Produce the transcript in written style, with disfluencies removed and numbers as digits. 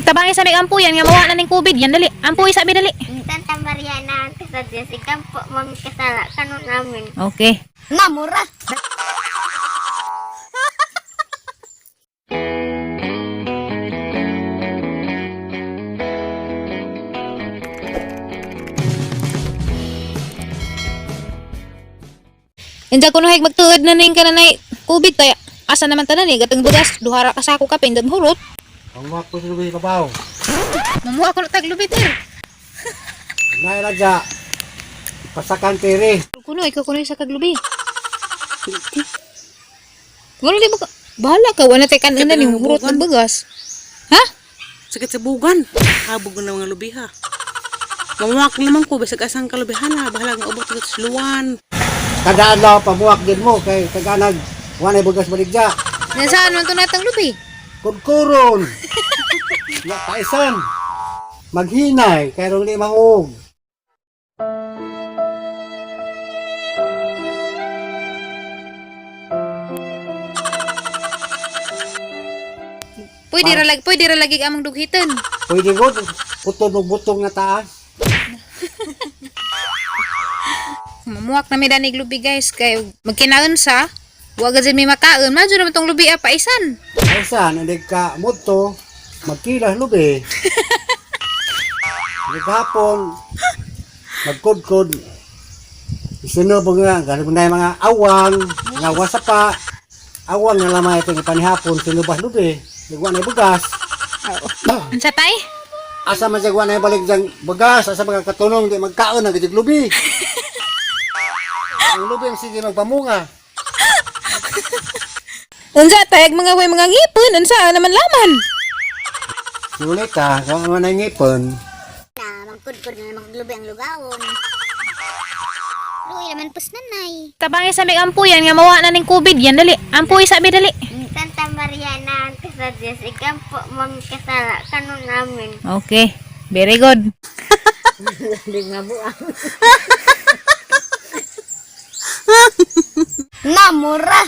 Tabangi sa may ampuyan nga mawa na ning COVID yan dali. Ampuy sabi dali. Tanta Mariana, kasadya si Kampo, mami kasala, kanon namin. Okay. Namura! Inja ko nuhig magtuod na ning kananay COVID tay. Asa naman tanan ni gatang bugas duhara ka sako ka pindot hurot. Ang mga ko sila babaw. Mamuha ko na taglubit eh. Nay raja. Pasakan tiri. Kuno ikaw kuno sa kaglubi. Wala di ba ka? Bahala ka wala tay kanan ni hurot ng bugas. Ha? Sakit sa bugan. Habog na mga lubiha. Mamuwak naman ko, basag asang kalubihan ha. Bahala nga ubot sa luwan. Kada adlaw pamuak din mo kay taganag wanay bugas baligya. Nasaan man to natang lubi? Kurkuron. Ya paisan. Maghinay kay rong di maog. Pwede ra lagi among dughiton. Pwede gud utod og butong nga taas. Mamuak na mi danig lubi guys kay magkinaon sa wa gid mi makaon madyo naman tong lubi paisan. Paisan andi ka moto magkilas lubi. Nagapon magkudkod. Isino nga ganun na mga awang nga wasapa. Awang nga lamay ito ipanihapon sinubas lubi. Nagwa na bugas. Unsa tay? Asa man sagwa na balik jang bugas, asa mga katunong di magkaon na gid lubi. Ang lubi ang sige magpamunga. Unsa tay mga way mga ngipon unsa naman laman? Sulit ka, kung ano na ngipon. Na, magkudkod na maglubi ang lugawon. Luwi naman pus nanay. Tabangi sa may ampuyan nga mawa na ning COVID yan dali. Ampuy sabi dali. Tanta Mariana, kasadya si Kampo, mami kasala, kanon namin. Okay. Very good. Hindi nga buang. Namura!